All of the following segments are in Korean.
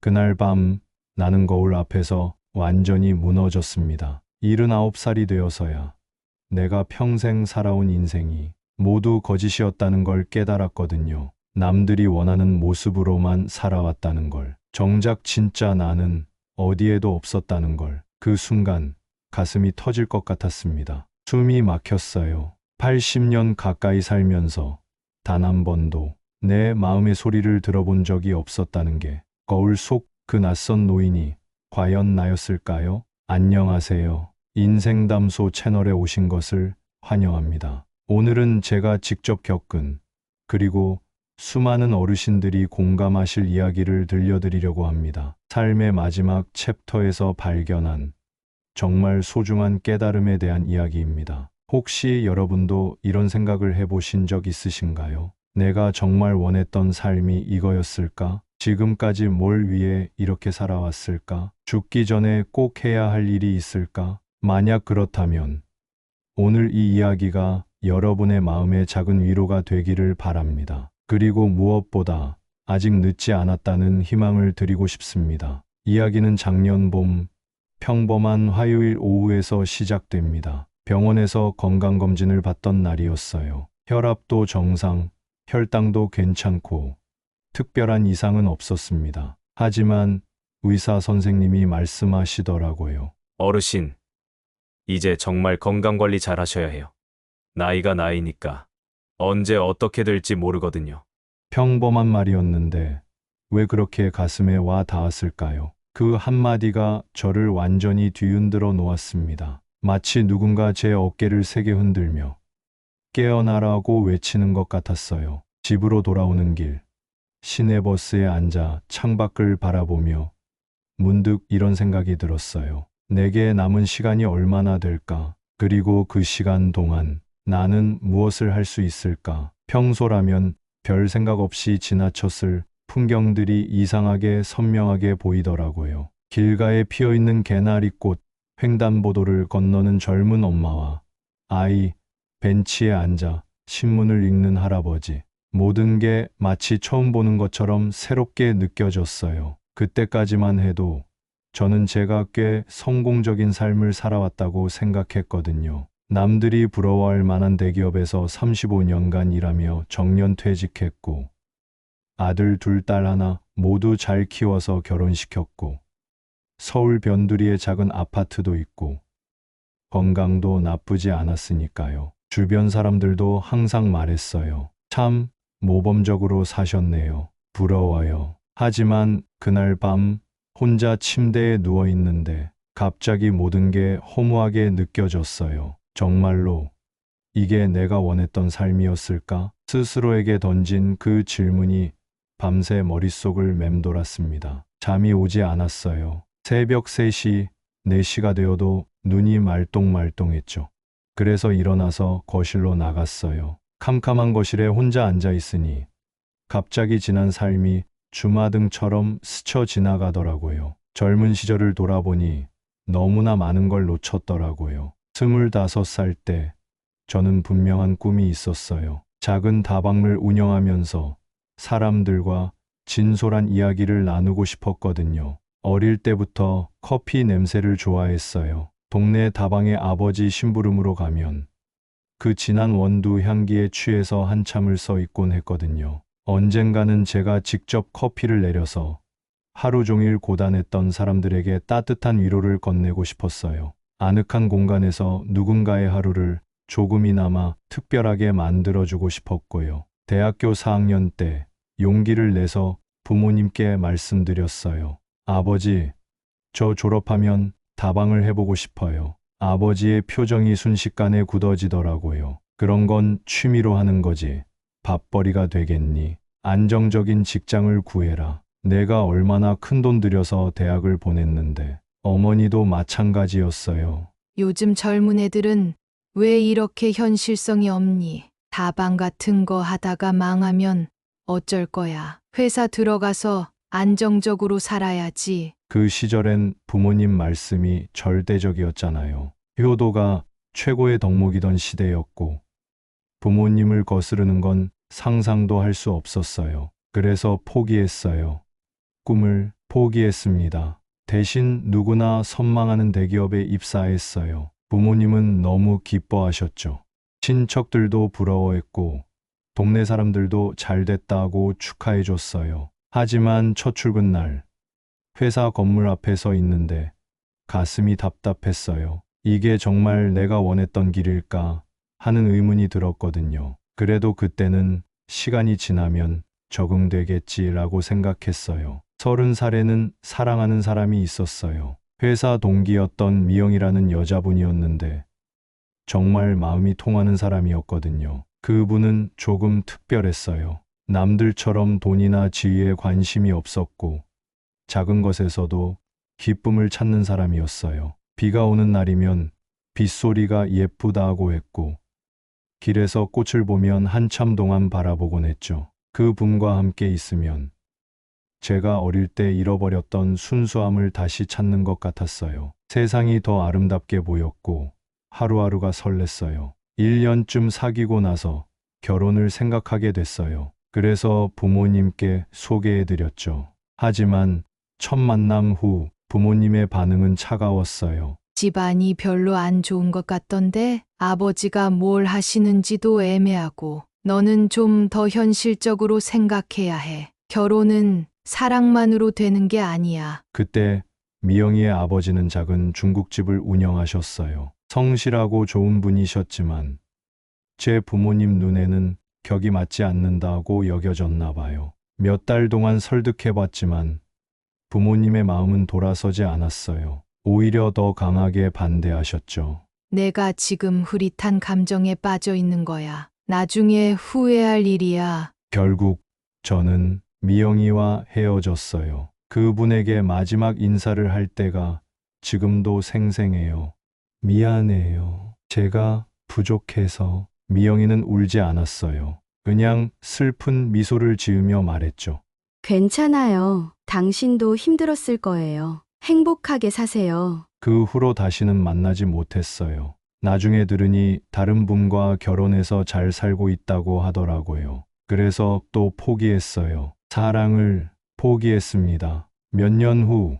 그날 밤 나는 거울 앞에서 완전히 무너졌습니다. 79살이 되어서야 내가 평생 살아온 인생이 모두 거짓이었다는 걸 깨달았거든요. 남들이 원하는 모습으로만 살아왔다는 걸. 정작 진짜 나는 어디에도 없었다는 걸. 그 순간 가슴이 터질 것 같았습니다. 숨이 막혔어요. 80년 가까이 살면서 단 한 번도 내 마음의 소리를 들어본 적이 없었다는 게 거울 속 그 낯선 노인이 과연 나였을까요? 안녕하세요. 인생담소 채널에 오신 것을 환영합니다. 오늘은 제가 직접 겪은 그리고 수많은 어르신들이 공감하실 이야기를 들려드리려고 합니다. 삶의 마지막 챕터에서 발견한 정말 소중한 깨달음에 대한 이야기입니다. 혹시 여러분도 이런 생각을 해보신 적 있으신가요? 내가 정말 원했던 삶이 이거였을까? 지금까지 뭘 위해 이렇게 살아왔을까? 죽기 전에 꼭 해야 할 일이 있을까? 만약 그렇다면 오늘 이 이야기가 여러분의 마음에 작은 위로가 되기를 바랍니다. 그리고 무엇보다 아직 늦지 않았다는 희망을 드리고 싶습니다. 이야기는 작년 봄 평범한 화요일 오후에서 시작됩니다. 병원에서 건강검진을 받던 날이었어요. 혈압도 정상, 혈당도 괜찮고 특별한 이상은 없었습니다. 하지만 의사 선생님이 말씀하시더라고요. 어르신, 이제 정말 건강관리 잘 하셔야 해요. 나이가 나이니까 언제 어떻게 될지 모르거든요. 평범한 말이었는데 왜 그렇게 가슴에 와 닿았을까요? 그 한마디가 저를 완전히 뒤흔들어 놓았습니다. 마치 누군가 제 어깨를 세게 흔들며 깨어나라고 외치는 것 같았어요. 집으로 돌아오는 길, 시내버스에 앉아 창밖을 바라보며 문득 이런 생각이 들었어요. 내게 남은 시간이 얼마나 될까? 그리고 그 시간 동안 나는 무엇을 할 수 있을까? 평소라면 별 생각 없이 지나쳤을 풍경들이 이상하게 선명하게 보이더라고요. 길가에 피어있는 개나리꽃, 횡단보도를 건너는 젊은 엄마와 아이, 벤치에 앉아 신문을 읽는 할아버지. 모든 게 마치 처음 보는 것처럼 새롭게 느껴졌어요. 그때까지만 해도 저는 제가 꽤 성공적인 삶을 살아왔다고 생각했거든요. 남들이 부러워할 만한 대기업에서 35년간 일하며 정년 퇴직했고, 아들 둘 딸 하나 모두 잘 키워서 결혼시켰고, 서울 변두리에 작은 아파트도 있고, 건강도 나쁘지 않았으니까요. 주변 사람들도 항상 말했어요. 참 모범적으로 사셨네요. 부러워요. 하지만 그날 밤 혼자 침대에 누워 있는데 갑자기 모든 게 허무하게 느껴졌어요. 정말로 이게 내가 원했던 삶이었을까? 스스로에게 던진 그 질문이 밤새 머릿속을 맴돌았습니다. 잠이 오지 않았어요. 새벽 3시, 4시가 되어도 눈이 말똥말똥했죠. 그래서 일어나서 거실로 나갔어요. 캄캄한 거실에 혼자 앉아 있으니 갑자기 지난 삶이 주마등처럼 스쳐 지나가더라고요. 젊은 시절을 돌아보니 너무나 많은 걸 놓쳤더라고요. 25살 때 저는 분명한 꿈이 있었어요. 작은 다방을 운영하면서 사람들과 진솔한 이야기를 나누고 싶었거든요. 어릴 때부터 커피 냄새를 좋아했어요. 동네 다방에 아버지 심부름으로 가면 그 진한 원두 향기에 취해서 한참을 서 있곤 했거든요. 언젠가는 제가 직접 커피를 내려서 하루 종일 고단했던 사람들에게 따뜻한 위로를 건네고 싶었어요. 아늑한 공간에서 누군가의 하루를 조금이나마 특별하게 만들어주고 싶었고요. 대학교 4학년 때 용기를 내서 부모님께 말씀드렸어요. 아버지, 저 졸업하면 다방을 해보고 싶어요. 아버지의 표정이 순식간에 굳어지더라고요. 그런 건 취미로 하는 거지. 밥벌이가 되겠니? 안정적인 직장을 구해라. 내가 얼마나 큰돈 들여서 대학을 보냈는데. 어머니도 마찬가지였어요. 요즘 젊은 애들은 왜 이렇게 현실성이 없니? 다방 같은 거 하다가 망하면 어쩔 거야. 회사 들어가서 안정적으로 살아야지. 그 시절엔 부모님 말씀이 절대적이었잖아요. 효도가 최고의 덕목이던 시대였고, 부모님을 거스르는 건 상상도 할 수 없었어요. 그래서 포기했어요. 꿈을 포기했습니다. 대신 누구나 선망하는 대기업에 입사했어요. 부모님은 너무 기뻐하셨죠. 친척들도 부러워했고, 동네 사람들도 잘 됐다고 축하해줬어요. 하지만 첫 출근 날, 회사 건물 앞에 서 있는데 가슴이 답답했어요. 이게 정말 내가 원했던 길일까 하는 의문이 들었거든요. 그래도 그때는 시간이 지나면 적응되겠지라고 생각했어요. 30살에는 사랑하는 사람이 있었어요. 회사 동기였던 미영이라는 여자분이었는데 정말 마음이 통하는 사람이었거든요. 그분은 조금 특별했어요. 남들처럼 돈이나 지위에 관심이 없었고 작은 것에서도 기쁨을 찾는 사람이었어요. 비가 오는 날이면 빗소리가 예쁘다고 했고 길에서 꽃을 보면 한참 동안 바라보곤 했죠. 그 분과 함께 있으면 제가 어릴 때 잃어버렸던 순수함을 다시 찾는 것 같았어요. 세상이 더 아름답게 보였고 하루하루가 설렜어요. 1년쯤 사귀고 나서 결혼을 생각하게 됐어요. 그래서 부모님께 소개해드렸죠. 하지만 첫 만남 후 부모님의 반응은 차가웠어요. 집안이 별로 안 좋은 것 같던데 아버지가 뭘 하시는지도 애매하고 너는 좀 더 현실적으로 생각해야 해. 결혼은 사랑만으로 되는 게 아니야. 그때 미영이의 아버지는 작은 중국집을 운영하셨어요. 성실하고 좋은 분이셨지만 제 부모님 눈에는 격이 맞지 않는다고 여겨졌나 봐요. 몇 달 동안 설득해봤지만 부모님의 마음은 돌아서지 않았어요. 오히려 더 강하게 반대하셨죠. 내가 지금 흐릿한 감정에 빠져 있는 거야. 나중에 후회할 일이야. 결국 저는 미영이와 헤어졌어요. 그분에게 마지막 인사를 할 때가 지금도 생생해요. 미안해요. 제가 부족해서. 미영이는 울지 않았어요. 그냥 슬픈 미소를 지으며 말했죠. 괜찮아요. 당신도 힘들었을 거예요. 행복하게 사세요. 그 후로 다시는 만나지 못했어요. 나중에 들으니 다른 분과 결혼해서 잘 살고 있다고 하더라고요. 그래서 또 포기했어요. 사랑을 포기했습니다. 몇 년 후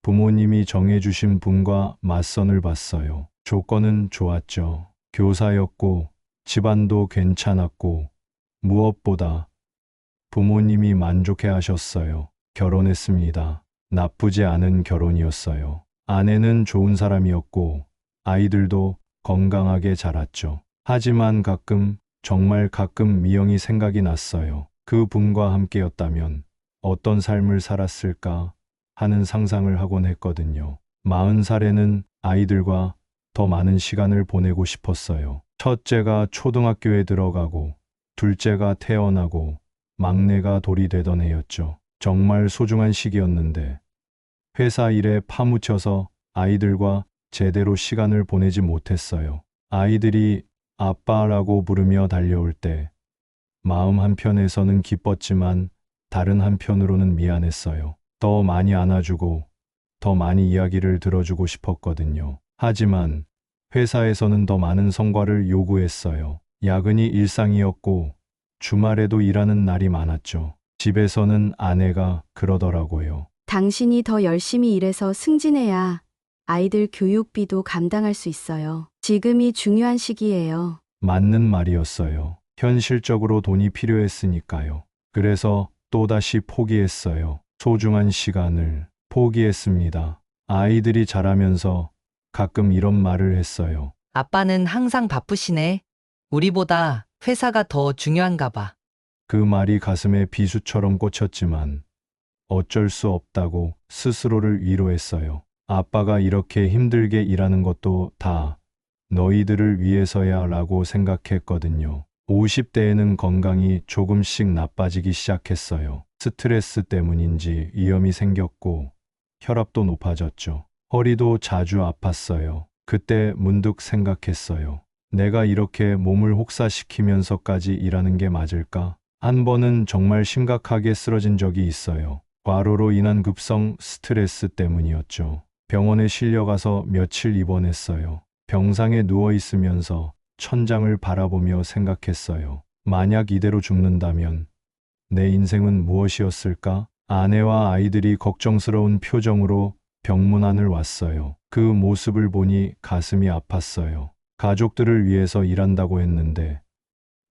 부모님이 정해주신 분과 맞선을 봤어요. 조건은 좋았죠. 교사였고 집안도 괜찮았고 무엇보다 부모님이 만족해 하셨어요. 결혼했습니다. 나쁘지 않은 결혼이었어요. 아내는 좋은 사람이었고 아이들도 건강하게 자랐죠. 하지만 가끔, 정말 가끔 미영이 생각이 났어요. 그 분과 함께였다면 어떤 삶을 살았을까 하는 상상을 하곤 했거든요. 40살에는 아이들과 더 많은 시간을 보내고 싶었어요. 첫째가 초등학교에 들어가고 둘째가 태어나고 막내가 돌이 되던 해였죠. 정말 소중한 시기였는데 회사 일에 파묻혀서 아이들과 제대로 시간을 보내지 못했어요. 아이들이 아빠라고 부르며 달려올 때 마음 한편에서는 기뻤지만 다른 한편으로는 미안했어요. 더 많이 안아주고 더 많이 이야기를 들어주고 싶었거든요. 하지만 회사에서는 더 많은 성과를 요구했어요. 야근이 일상이었고 주말에도 일하는 날이 많았죠. 집에서는 아내가 그러더라고요. 당신이 더 열심히 일해서 승진해야 아이들 교육비도 감당할 수 있어요. 지금이 중요한 시기예요. 맞는 말이었어요. 현실적으로 돈이 필요했으니까요. 그래서 또다시 포기했어요. 소중한 시간을 포기했습니다. 아이들이 자라면서 가끔 이런 말을 했어요. 아빠는 항상 바쁘시네. 우리보다 회사가 더 중요한가 봐. 그 말이 가슴에 비수처럼 꽂혔지만 어쩔 수 없다고 스스로를 위로했어요. 아빠가 이렇게 힘들게 일하는 것도 다 너희들을 위해서야 라고 생각했거든요. 50대에는 건강이 조금씩 나빠지기 시작했어요. 스트레스 때문인지 위염이 생겼고 혈압도 높아졌죠. 허리도 자주 아팠어요. 그때 문득 생각했어요. 내가 이렇게 몸을 혹사시키면서까지 일하는 게 맞을까? 한 번은 정말 심각하게 쓰러진 적이 있어요. 과로로 인한 급성 스트레스 때문이었죠. 병원에 실려가서 며칠 입원했어요. 병상에 누워 있으면서 천장을 바라보며 생각했어요. 만약 이대로 죽는다면 내 인생은 무엇이었을까? 아내와 아이들이 걱정스러운 표정으로 병문 안을 왔어요. 그 모습을 보니 가슴이 아팠어요. 가족들을 위해서 일한다고 했는데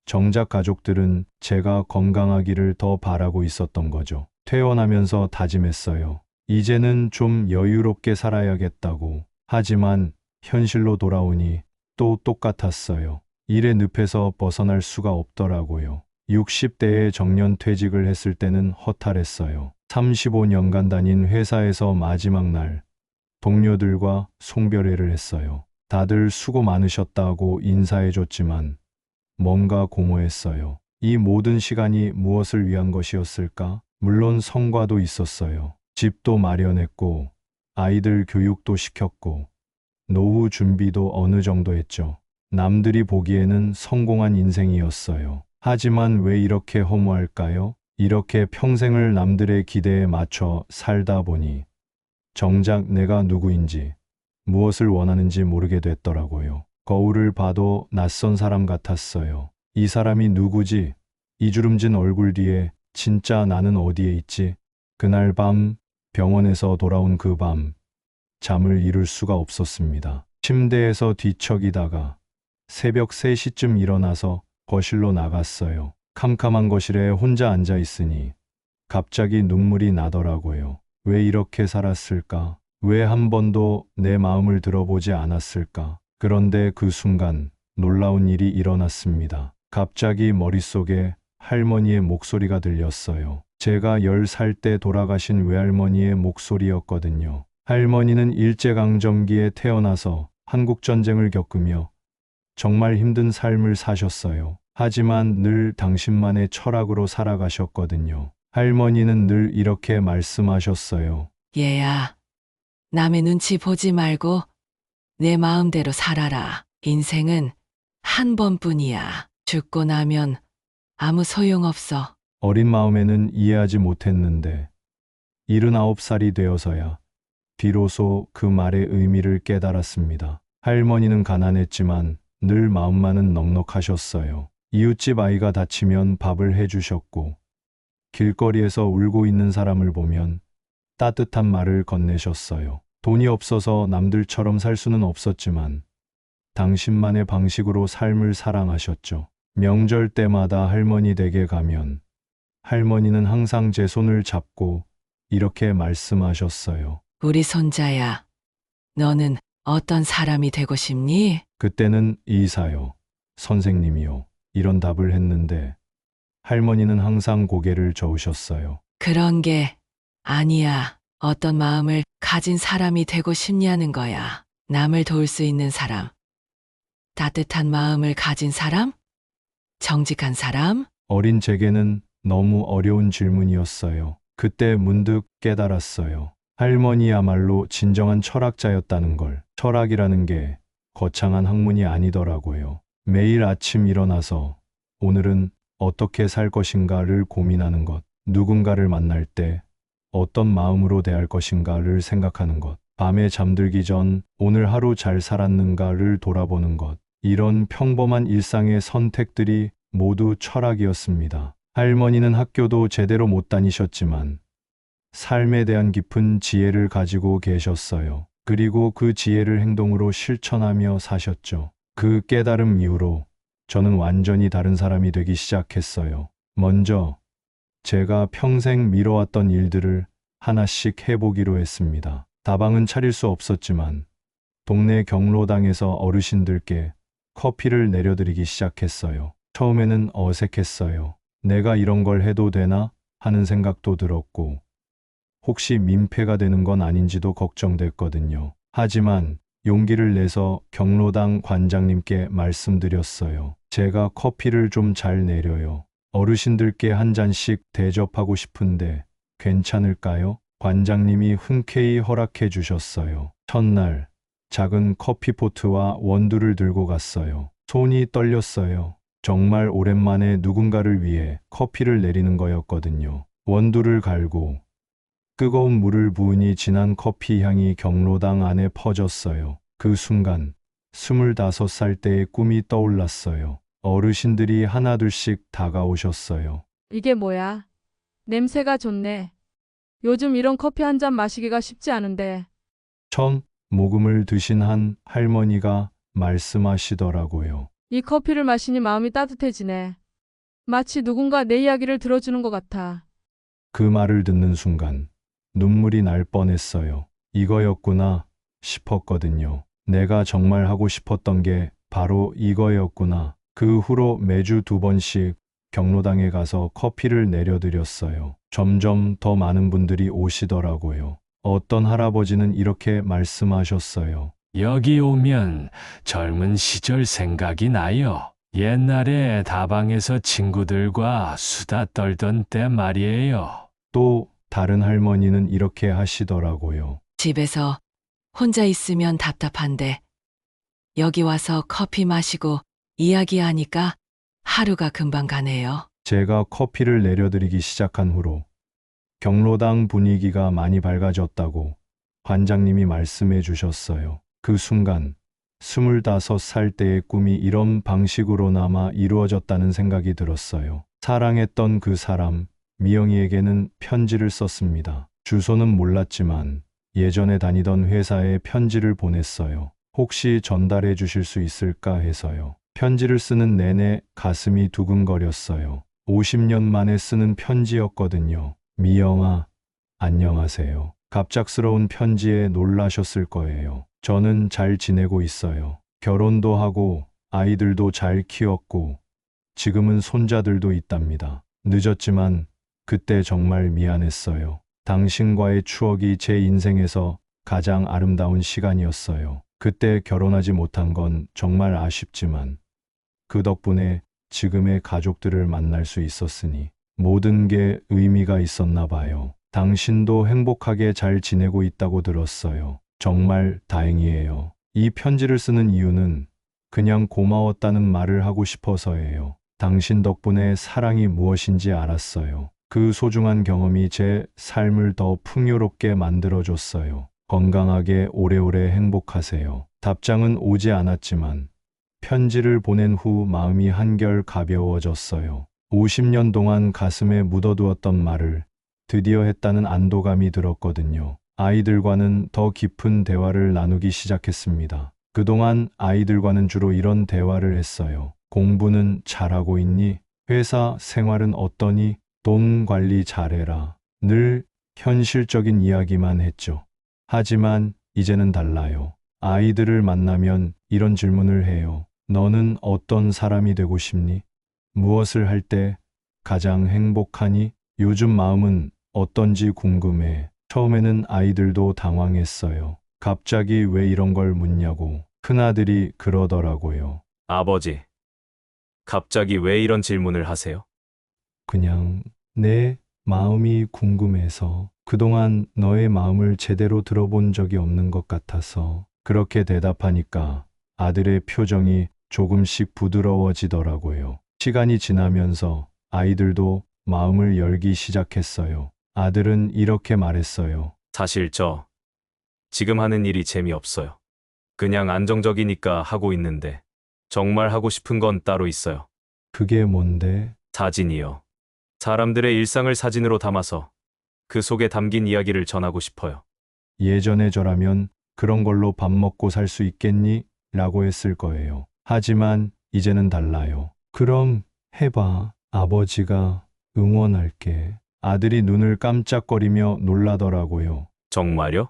정작 가족들은 제가 건강하기를 더 바라고 있었던 거죠. 퇴원하면서 다짐했어요. 이제는 좀 여유롭게 살아야겠다고. 하지만 현실로 돌아오니 또 똑같았어요. 일의 늪에서 벗어날 수가 없더라고요. 60대에 정년퇴직을 했을 때는 허탈했어요. 35년간 다닌 회사에서 마지막 날 동료들과 송별회를 했어요. 다들 수고 많으셨다고 인사해줬지만 뭔가 공허했어요. 이 모든 시간이 무엇을 위한 것이었을까? 물론 성과도 있었어요. 집도 마련했고 아이들 교육도 시켰고 노후 준비도 어느 정도 했죠. 남들이 보기에는 성공한 인생이었어요. 하지만 왜 이렇게 허무할까요? 이렇게 평생을 남들의 기대에 맞춰 살다 보니 정작 내가 누구인지 무엇을 원하는지 모르게 됐더라고요. 거울을 봐도 낯선 사람 같았어요. 이 사람이 누구지? 이 주름진 얼굴 뒤에 진짜 나는 어디에 있지? 그날 밤 병원에서 돌아온 그 밤 잠을 이룰 수가 없었습니다. 침대에서 뒤척이다가 새벽 3시쯤 일어나서 거실로 나갔어요. 캄캄한 거실에 혼자 앉아 있으니 갑자기 눈물이 나더라고요. 왜 이렇게 살았을까? 왜 한 번도 내 마음을 들어보지 않았을까? 그런데 그 순간 놀라운 일이 일어났습니다. 갑자기 머릿속에 할머니의 목소리가 들렸어요. 제가 10살 때 돌아가신 외할머니의 목소리였거든요. 할머니는 일제강점기에 태어나서 한국전쟁을 겪으며 정말 힘든 삶을 사셨어요. 하지만 늘 당신만의 철학으로 살아가셨거든요. 할머니는 늘 이렇게 말씀하셨어요. 얘야, 남의 눈치 보지 말고 내 마음대로 살아라. 인생은 한 번뿐이야. 죽고 나면 아무 소용없어. 어린 마음에는 이해하지 못했는데 79살이 되어서야 비로소 그 말의 의미를 깨달았습니다. 할머니는 가난했지만 늘 마음만은 넉넉하셨어요. 이웃집 아이가 다치면 밥을 해주셨고 길거리에서 울고 있는 사람을 보면 따뜻한 말을 건네셨어요. 돈이 없어서 남들처럼 살 수는 없었지만 당신만의 방식으로 삶을 사랑하셨죠. 명절 때마다 할머니 댁에 가면 할머니는 항상 제 손을 잡고 이렇게 말씀하셨어요. 우리 손자야, 너는 어떤 사람이 되고 싶니? 그때는 의사요, 선생님이요, 이런 답을 했는데 할머니는 항상 고개를 저으셨어요. 그런 게 아니야. 어떤 마음을 가진 사람이 되고 싶냐는 거야. 남을 도울 수 있는 사람. 따뜻한 마음을 가진 사람? 정직한 사람? 어린 제게는 너무 어려운 질문이었어요. 그때 문득 깨달았어요. 할머니야말로 진정한 철학자였다는 걸. 철학이라는 게 거창한 학문이 아니더라고요. 매일 아침 일어나서 오늘은 어떻게 살 것인가를 고민하는 것, 누군가를 만날 때 어떤 마음으로 대할 것인가를 생각하는 것, 밤에 잠들기 전 오늘 하루 잘 살았는가를 돌아보는 것, 이런 평범한 일상의 선택들이 모두 철학이었습니다. 할머니는 학교도 제대로 못 다니셨지만 삶에 대한 깊은 지혜를 가지고 계셨어요. 그리고 그 지혜를 행동으로 실천하며 사셨죠. 그 깨달음 이후로 저는 완전히 다른 사람이 되기 시작했어요. 먼저 제가 평생 미뤄왔던 일들을 하나씩 해보기로 했습니다. 다방은 차릴 수 없었지만 동네 경로당에서 어르신들께 커피를 내려드리기 시작했어요. 처음에는 어색했어요. 내가 이런 걸 해도 되나 하는 생각도 들었고 혹시 민폐가 되는 건 아닌지도 걱정됐거든요. 하지만 용기를 내서 경로당 관장님께 말씀드렸어요. 제가 커피를 좀 잘 내려요. 어르신들께 한 잔씩 대접하고 싶은데 괜찮을까요? 관장님이 흔쾌히 허락해 주셨어요. 첫날 작은 커피포트와 원두를 들고 갔어요. 손이 떨렸어요. 정말 오랜만에 누군가를 위해 커피를 내리는 거였거든요. 원두를 갈고 뜨거운 물을 부으니 진한 커피 향이 경로당 안에 퍼졌어요. 그 순간 25살 때의 꿈이 떠올랐어요. 어르신들이 하나둘씩 다가오셨어요. 이게 뭐야? 냄새가 좋네. 요즘 이런 커피 한 잔 마시기가 쉽지 않은데. 처음 모금을 드신 한 할머니가 말씀하시더라고요. 이 커피를 마시니 마음이 따뜻해지네. 마치 누군가 내 이야기를 들어주는 것 같아. 그 말을 듣는 순간 눈물이 날 뻔했어요. 이거였구나 싶었거든요. 내가 정말 하고 싶었던 게 바로 이거였구나. 그 후로 매주 2번씩 경로당에 가서 커피를 내려드렸어요. 점점 더 많은 분들이 오시더라고요. 어떤 할아버지는 이렇게 말씀하셨어요. 여기 오면 젊은 시절 생각이 나요. 옛날에 다방에서 친구들과 수다 떨던 때 말이에요. 또 다른 할머니는 이렇게 하시더라고요. 집에서 혼자 있으면 답답한데 여기 와서 커피 마시고 이야기하니까 하루가 금방 가네요. 제가 커피를 내려드리기 시작한 후로 경로당 분위기가 많이 밝아졌다고 관장님이 말씀해 주셨어요. 그 순간 25살 때의 꿈이 이런 방식으로나마 이루어졌다는 생각이 들었어요. 사랑했던 그 사람, 미영이에게는 편지를 썼습니다. 주소는 몰랐지만 예전에 다니던 회사에 편지를 보냈어요. 혹시 전달해 주실 수 있을까 해서요. 편지를 쓰는 내내 가슴이 두근거렸어요. 50년 만에 쓰는 편지였거든요. 미영아, 안녕하세요. 갑작스러운 편지에 놀라셨을 거예요. 저는 잘 지내고 있어요. 결혼도 하고 아이들도 잘 키웠고 지금은 손자들도 있답니다. 늦었지만 그때 정말 미안했어요. 당신과의 추억이 제 인생에서 가장 아름다운 시간이었어요. 그때 결혼하지 못한 건 정말 아쉽지만 그 덕분에 지금의 가족들을 만날 수 있었으니 모든 게 의미가 있었나 봐요. 당신도 행복하게 잘 지내고 있다고 들었어요. 정말 다행이에요. 이 편지를 쓰는 이유는 그냥 고마웠다는 말을 하고 싶어서예요. 당신 덕분에 사랑이 무엇인지 알았어요. 그 소중한 경험이 제 삶을 더 풍요롭게 만들어줬어요. 건강하게 오래오래 행복하세요. 답장은 오지 않았지만 편지를 보낸 후 마음이 한결 가벼워졌어요. 50년 동안 가슴에 묻어두었던 말을 드디어 했다는 안도감이 들었거든요. 아이들과는 더 깊은 대화를 나누기 시작했습니다. 그동안 아이들과는 주로 이런 대화를 했어요. 공부는 잘하고 있니? 회사 생활은 어떠니? 돈 관리 잘해라. 늘 현실적인 이야기만 했죠. 하지만 이제는 달라요. 아이들을 만나면 이런 질문을 해요. 너는 어떤 사람이 되고 싶니? 무엇을 할 때 가장 행복하니? 요즘 마음은 어떤지 궁금해. 처음에는 아이들도 당황했어요. 갑자기 왜 이런 걸 묻냐고. 큰아들이 그러더라고요. 아버지, 갑자기 왜 이런 질문을 하세요? 그냥 내 마음이 궁금해서 그동안 너의 마음을 제대로 들어본 적이 없는 것 같아서 그렇게 대답하니까 아들의 표정이 조금씩 부드러워지더라고요. 시간이 지나면서 아이들도 마음을 열기 시작했어요. 아들은 이렇게 말했어요. 사실 지금 하는 일이 재미없어요. 그냥 안정적이니까 하고 있는데 정말 하고 싶은 건 따로 있어요. 그게 뭔데? 사진이요. 사람들의 일상을 사진으로 담아서 그 속에 담긴 이야기를 전하고 싶어요. 예전에 저라면 그런 걸로 밥 먹고 살 수 있겠니? 라고 했을 거예요. 하지만 이제는 달라요. 그럼 해봐. 아버지가 응원할게. 아들이 눈을 깜짝거리며 놀라더라고요. 정말요?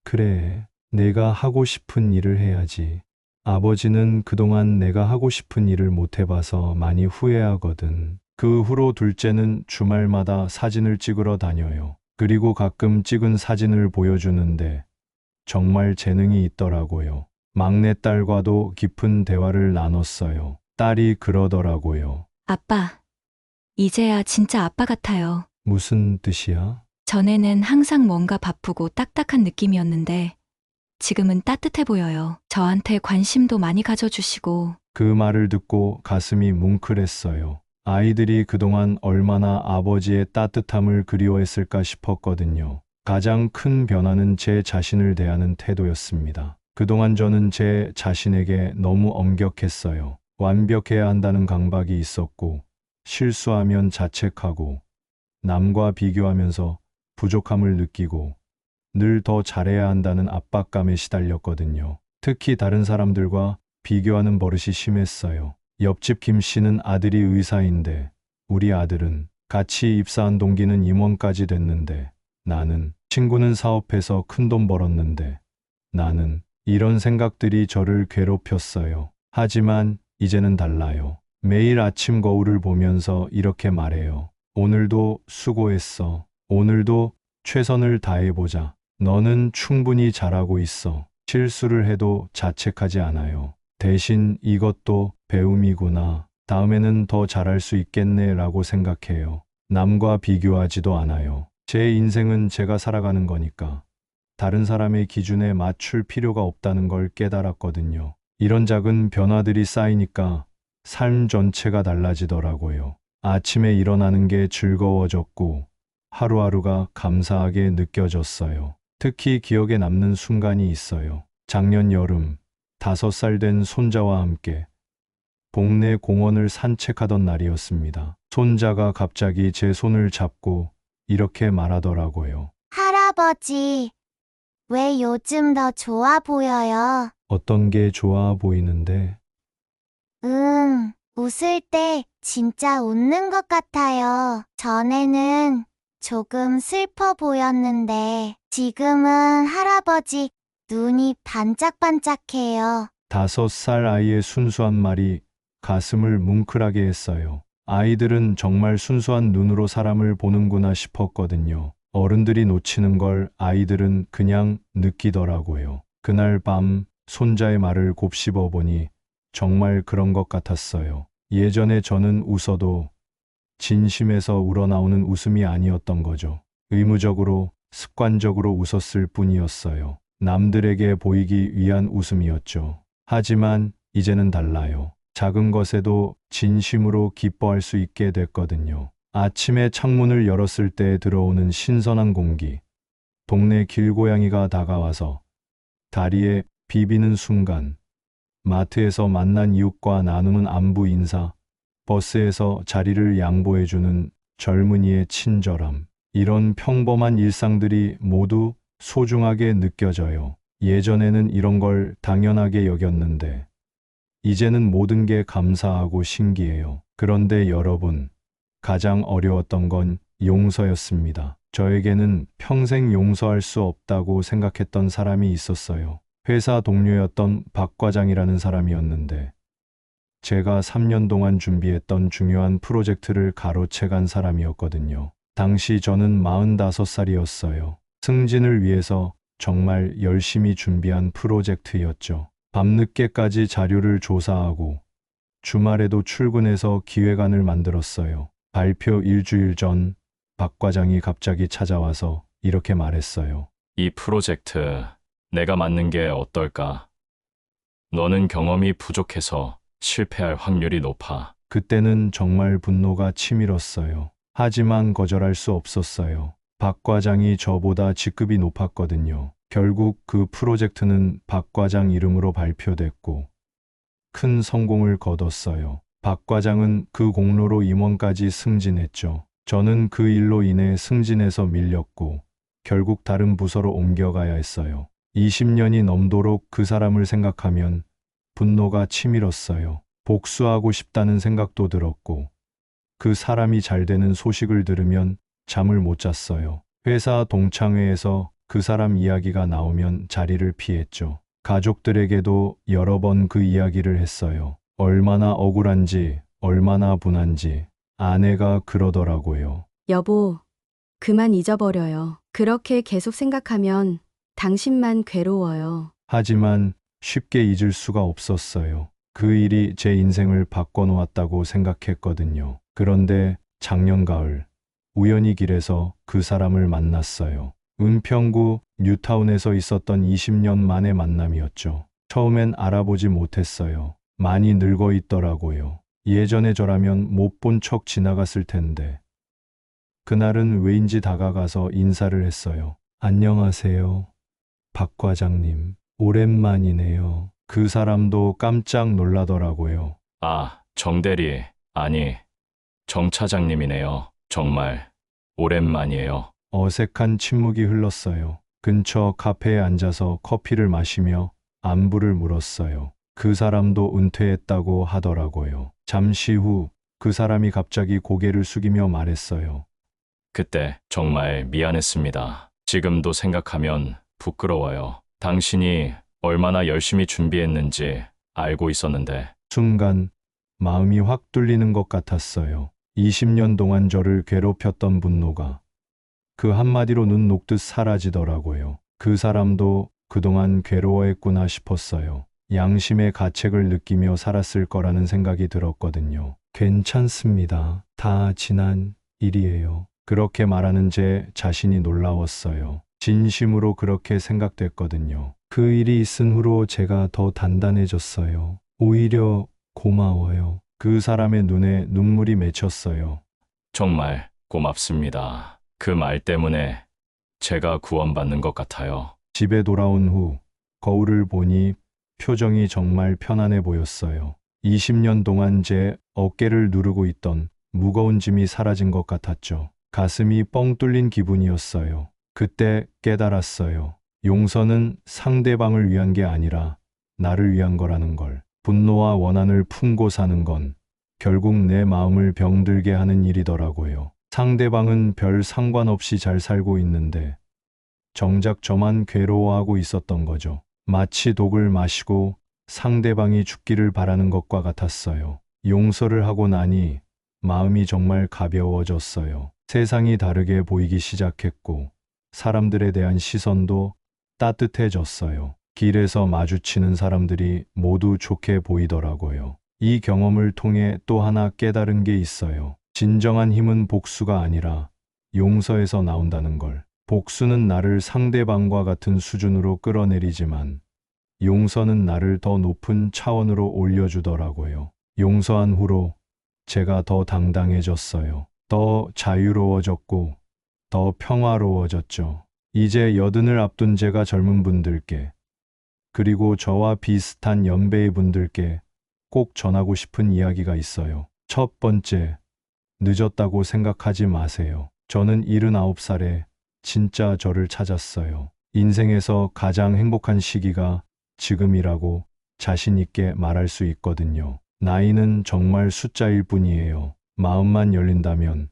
그래, 내가 하고 싶은 일을 해야지. 아버지는 그동안 내가 하고 싶은 일을 못 해봐서 많이 후회하거든. 그 후로 둘째는 주말마다 사진을 찍으러 다녀요. 그리고 가끔 찍은 사진을 보여주는데 정말 재능이 있더라고요. 막내딸과도 깊은 대화를 나눴어요. 딸이 그러더라고요. 아빠, 이제야 진짜 아빠 같아요. 무슨 뜻이야? 전에는 항상 뭔가 바쁘고 딱딱한 느낌이었는데 지금은 따뜻해 보여요. 저한테 관심도 많이 가져주시고. 그 말을 듣고 가슴이 뭉클했어요. 아이들이 그동안 얼마나 아버지의 따뜻함을 그리워했을까 싶었거든요. 가장 큰 변화는 제 자신을 대하는 태도였습니다. 그동안 저는 제 자신에게 너무 엄격했어요. 완벽해야 한다는 강박이 있었고, 실수하면 자책하고, 남과 비교하면서 부족함을 느끼고 늘 더 잘해야 한다는 압박감에 시달렸거든요. 특히 다른 사람들과 비교하는 버릇이 심했어요. 옆집 김 씨는 아들이 의사인데 우리 아들은 같이 입사한 동기는 임원까지 됐는데 나는, 친구는 사업해서 큰돈 벌었는데 나는, 이런 생각들이 저를 괴롭혔어요. 하지만 이제는 달라요. 매일 아침 거울을 보면서 이렇게 말해요. 오늘도 수고했어. 오늘도 최선을 다해보자. 너는 충분히 잘하고 있어. 실수를 해도 자책하지 않아요. 대신 이것도 배움이구나. 다음에는 더 잘할 수 있겠네 라고 생각해요. 남과 비교하지도 않아요. 제 인생은 제가 살아가는 거니까 다른 사람의 기준에 맞출 필요가 없다는 걸 깨달았거든요. 이런 작은 변화들이 쌓이니까 삶 전체가 달라지더라고요. 아침에 일어나는 게 즐거워졌고 하루하루가 감사하게 느껴졌어요. 특히 기억에 남는 순간이 있어요. 작년 여름 5살 된 손자와 함께 동네 공원을 산책하던 날이었습니다. 손자가 갑자기 제 손을 잡고 이렇게 말하더라고요. 할아버지, 왜 요즘 더 좋아 보여요? 어떤 게 좋아 보이는데? 웃을 때 진짜 웃는 것 같아요. 전에는 조금 슬퍼 보였는데 지금은 할아버지 눈이 반짝반짝해요. 5살 아이의 순수한 말이 가슴을 뭉클하게 했어요. 아이들은 정말 순수한 눈으로 사람을 보는구나 싶었거든요. 어른들이 놓치는 걸 아이들은 그냥 느끼더라고요. 그날 밤 손자의 말을 곱씹어 보니 정말 그런 것 같았어요. 예전에 저는 웃어도 진심에서 우러나오는 웃음이 아니었던 거죠. 의무적으로, 습관적으로 웃었을 뿐이었어요. 남들에게 보이기 위한 웃음이었죠. 하지만 이제는 달라요. 작은 것에도 진심으로 기뻐할 수 있게 됐거든요. 아침에 창문을 열었을 때 들어오는 신선한 공기, 동네 길고양이가 다가와서 다리에 비비는 순간, 마트에서 만난 이웃과 나누는 안부 인사, 버스에서 자리를 양보해주는 젊은이의 친절함, 이런 평범한 일상들이 모두 소중하게 느껴져요. 예전에는 이런 걸 당연하게 여겼는데, 이제는 모든 게 감사하고 신기해요. 그런데 여러분, 가장 어려웠던 건 용서였습니다. 저에게는 평생 용서할 수 없다고 생각했던 사람이 있었어요. 회사 동료였던 박 과장이라는 사람이었는데, 제가 3년 동안 준비했던 중요한 프로젝트를 가로채간 사람이었거든요. 당시 저는 45살이었어요. 승진을 위해서 정말 열심히 준비한 프로젝트였죠. 밤늦게까지 자료를 조사하고 주말에도 출근해서 기획안을 만들었어요. 발표 일주일 전 박 과장이 갑자기 찾아와서 이렇게 말했어요. 이 프로젝트 내가 맡는 게 어떨까? 너는 경험이 부족해서 실패할 확률이 높아. 그때는 정말 분노가 치밀었어요. 하지만 거절할 수 없었어요. 박 과장이 저보다 직급이 높았거든요. 결국 그 프로젝트는 박 과장 이름으로 발표됐고 큰 성공을 거뒀어요. 박 과장은 그 공로로 임원까지 승진했죠. 저는 그 일로 인해 승진해서 밀렸고 결국 다른 부서로 옮겨가야 했어요. 20년이 넘도록 그 사람을 생각하면 분노가 치밀었어요. 복수하고 싶다는 생각도 들었고 그 사람이 잘 되는 소식을 들으면 잠을 못 잤어요. 회사 동창회에서 그 사람 이야기가 나오면 자리를 피했죠. 가족들에게도 여러 번 그 이야기를 했어요. 얼마나 억울한지, 얼마나 분한지. 아내가 그러더라고요. 여보, 그만 잊어버려요. 그렇게 계속 생각하면 당신만 괴로워요. 하지만 쉽게 잊을 수가 없었어요. 그 일이 제 인생을 바꿔놓았다고 생각했거든요. 그런데 작년 가을, 우연히 길에서 그 사람을 만났어요. 은평구 뉴타운에서 있었던 20년 만의 만남이었죠. 처음엔 알아보지 못했어요. 많이 늙어 있더라고요. 예전에 저라면 못 본 척 지나갔을 텐데. 그날은 왜인지 다가가서 인사를 했어요. 안녕하세요. 박 과장님, 오랜만이네요. 그 사람도 깜짝 놀라더라고요. 아, 정대리, 아니, 정 차장님이네요. 정말 오랜만이에요. 어색한 침묵이 흘렀어요. 근처 카페에 앉아서 커피를 마시며 안부를 물었어요. 그 사람도 은퇴했다고 하더라고요. 잠시 후 그 사람이 갑자기 고개를 숙이며 말했어요. 그때 정말 미안했습니다. 지금도 생각하면 부끄러워요. 당신이 얼마나 열심히 준비했는지 알고 있었는데. 순간 마음이 확 뚫리는 것 같았어요. 20년 동안 저를 괴롭혔던 분노가 그 한마디로 눈 녹듯 사라지더라고요. 그 사람도 그동안 괴로워했구나 싶었어요. 양심의 가책을 느끼며 살았을 거라는 생각이 들었거든요. 괜찮습니다. 다 지난 일이에요. 그렇게 말하는 제 자신이 놀라웠어요. 진심으로 그렇게 생각됐거든요. 그 일이 있은 후로 제가 더 단단해졌어요. 오히려 고마워요. 그 사람의 눈에 눈물이 맺혔어요. 정말 고맙습니다. 그 말 때문에 제가 구원받는 것 같아요. 집에 돌아온 후 거울을 보니 표정이 정말 편안해 보였어요. 20년 동안 제 어깨를 누르고 있던 무거운 짐이 사라진 것 같았죠. 가슴이 뻥 뚫린 기분이었어요. 그때 깨달았어요. 용서는 상대방을 위한 게 아니라 나를 위한 거라는 걸. 분노와 원한을 품고 사는 건 결국 내 마음을 병들게 하는 일이더라고요. 상대방은 별 상관없이 잘 살고 있는데 정작 저만 괴로워하고 있었던 거죠. 마치 독을 마시고 상대방이 죽기를 바라는 것과 같았어요. 용서를 하고 나니 마음이 정말 가벼워졌어요. 세상이 다르게 보이기 시작했고 사람들에 대한 시선도 따뜻해졌어요. 길에서 마주치는 사람들이 모두 좋게 보이더라고요. 이 경험을 통해 또 하나 깨달은 게 있어요. 진정한 힘은 복수가 아니라 용서에서 나온다는 걸. 복수는 나를 상대방과 같은 수준으로 끌어내리지만 용서는 나를 더 높은 차원으로 올려주더라고요. 용서한 후로 제가 더 당당해졌어요. 더 자유로워졌고 더 평화로워졌죠. 이제 80을 앞둔 제가 젊은 분들께 그리고 저와 비슷한 연배의 분들께 꼭 전하고 싶은 이야기가 있어요. 첫 번째, 늦었다고 생각하지 마세요. 저는 79살에 진짜 저를 찾았어요. 인생에서 가장 행복한 시기가 지금이라고 자신 있게 말할 수 있거든요. 나이는 정말 숫자일 뿐이에요. 마음만 열린다면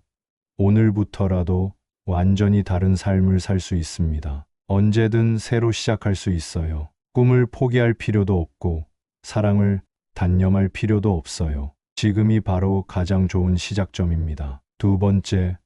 오늘부터라도 완전히 다른 삶을 살 수 있습니다. 언제든 새로 시작할 수 있어요. 꿈을 포기할 필요도 없고 사랑을 단념할 필요도 없어요. 지금이 바로 가장 좋은 시작점입니다. 두 번째,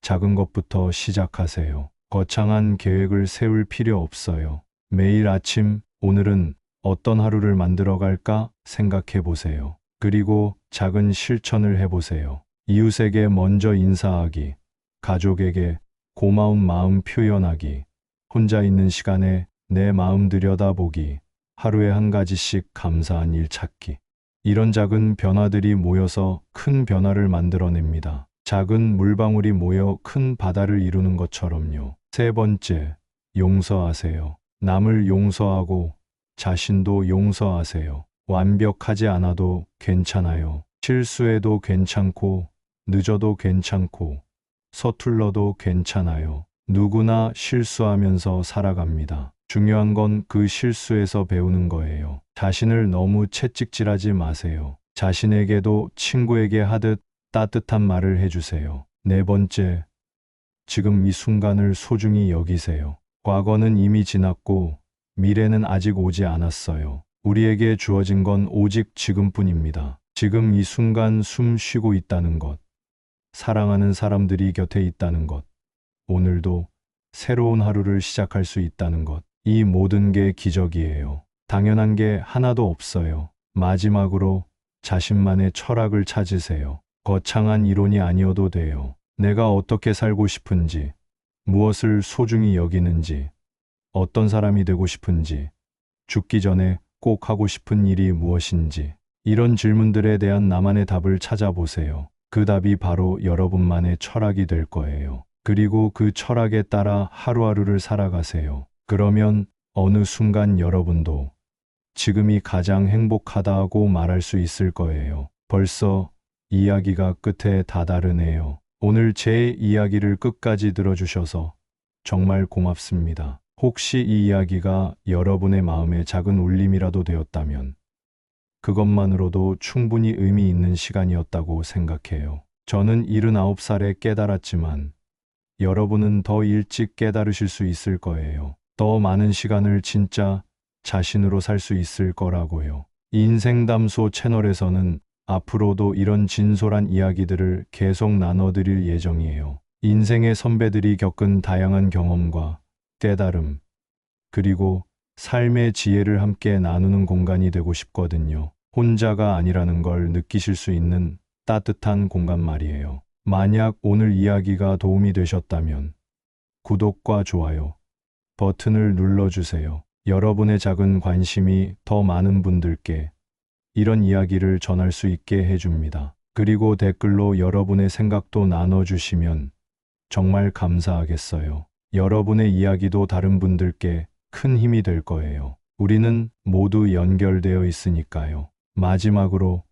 작은 것부터 시작하세요. 거창한 계획을 세울 필요 없어요. 매일 아침 오늘은 어떤 하루를 만들어 갈까 생각해 보세요. 그리고 작은 실천을 해보세요. 이웃에게 먼저 인사하기, 가족에게 고마운 마음 표현하기, 혼자 있는 시간에 내 마음 들여다보기, 하루에 한 가지씩 감사한 일 찾기. 이런 작은 변화들이 모여서 큰 변화를 만들어냅니다. 작은 물방울이 모여 큰 바다를 이루는 것처럼요. 세 번째, 용서하세요. 남을 용서하고 자신도 용서하세요. 완벽하지 않아도 괜찮아요. 실수해도 괜찮고, 늦어도 괜찮고, 서툴러도 괜찮아요. 누구나 실수하면서 살아갑니다. 중요한 건 그 실수에서 배우는 거예요. 자신을 너무 채찍질하지 마세요. 자신에게도 친구에게 하듯 따뜻한 말을 해주세요. 네 번째, 지금 이 순간을 소중히 여기세요. 과거는 이미 지났고 미래는 아직 오지 않았어요. 우리에게 주어진 건 오직 지금뿐입니다. 지금 이 순간 숨 쉬고 있다는 것, 사랑하는 사람들이 곁에 있다는 것, 오늘도 새로운 하루를 시작할 수 있다는 것, 이 모든 게 기적이에요. 당연한 게 하나도 없어요. 마지막으로 자신만의 철학을 찾으세요. 거창한 이론이 아니어도 돼요. 내가 어떻게 살고 싶은지, 무엇을 소중히 여기는지, 어떤 사람이 되고 싶은지, 죽기 전에 꼭 하고 싶은 일이 무엇인지, 이런 질문들에 대한 나만의 답을 찾아보세요. 그 답이 바로 여러분만의 철학이 될 거예요. 그리고 그 철학에 따라 하루하루를 살아가세요. 그러면 어느 순간 여러분도 지금이 가장 행복하다고 말할 수 있을 거예요. 벌써 이야기가 끝에 다다르네요. 오늘 제 이야기를 끝까지 들어주셔서 정말 고맙습니다. 혹시 이 이야기가 여러분의 마음에 작은 울림이라도 되었다면 그것만으로도 충분히 의미 있는 시간이었다고 생각해요. 저는 79살에 깨달았지만 여러분은 더 일찍 깨달으실 수 있을 거예요. 더 많은 시간을 진짜 자신으로 살 수 있을 거라고요. 인생담소 채널에서는 앞으로도 이런 진솔한 이야기들을 계속 나눠드릴 예정이에요. 인생의 선배들이 겪은 다양한 경험과 깨달음, 그리고 삶의 지혜를 함께 나누는 공간이 되고 싶거든요. 혼자가 아니라는 걸 느끼실 수 있는 따뜻한 공간 말이에요. 만약 오늘 이야기가 도움이 되셨다면 구독과 좋아요 버튼을 눌러주세요. 여러분의 작은 관심이 더 많은 분들께 이런 이야기를 전할 수 있게 해줍니다. 그리고 댓글로 여러분의 생각도 나눠주시면 정말 감사하겠어요. 여러분의 이야기도 다른 분들께 큰 힘이 될 거예요. 우리는 모두 연결되어 있으니까요. 마지막으로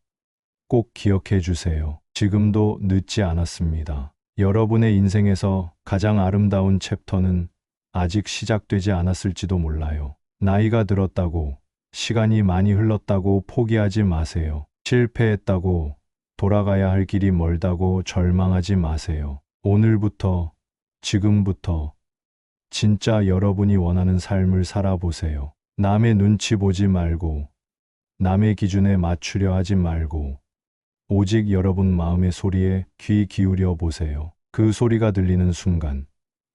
꼭 기억해 주세요. 지금도 늦지 않았습니다. 여러분의 인생에서 가장 아름다운 챕터는 아직 시작되지 않았을지도 몰라요. 나이가 들었다고, 시간이 많이 흘렀다고 포기하지 마세요. 실패했다고, 돌아가야 할 길이 멀다고 절망하지 마세요. 오늘부터, 지금부터 진짜 여러분이 원하는 삶을 살아보세요. 남의 눈치 보지 말고, 남의 기준에 맞추려 하지 말고, 오직 여러분 마음의 소리에 귀 기울여 보세요. 그 소리가 들리는 순간,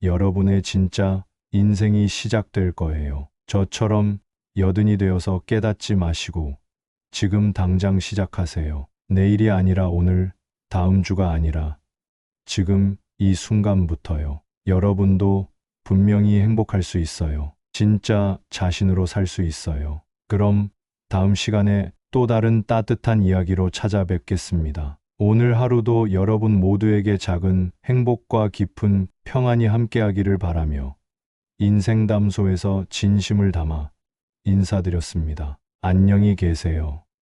여러분의 진짜 인생이 시작될 거예요. 저처럼 여든이 되어서 깨닫지 마시고, 지금 당장 시작하세요. 내일이 아니라 오늘, 다음 주가 아니라, 지금 이 순간부터요. 여러분도 분명히 행복할 수 있어요. 진짜 자신으로 살 수 있어요. 그럼 다음 시간에 또 다른 따뜻한 이야기로 찾아뵙겠습니다. 오늘 하루도 여러분 모두에게 작은 행복과 깊은 평안이 함께하기를 바라며 인생담소에서 진심을 담아 인사드렸습니다. 안녕히 계세요.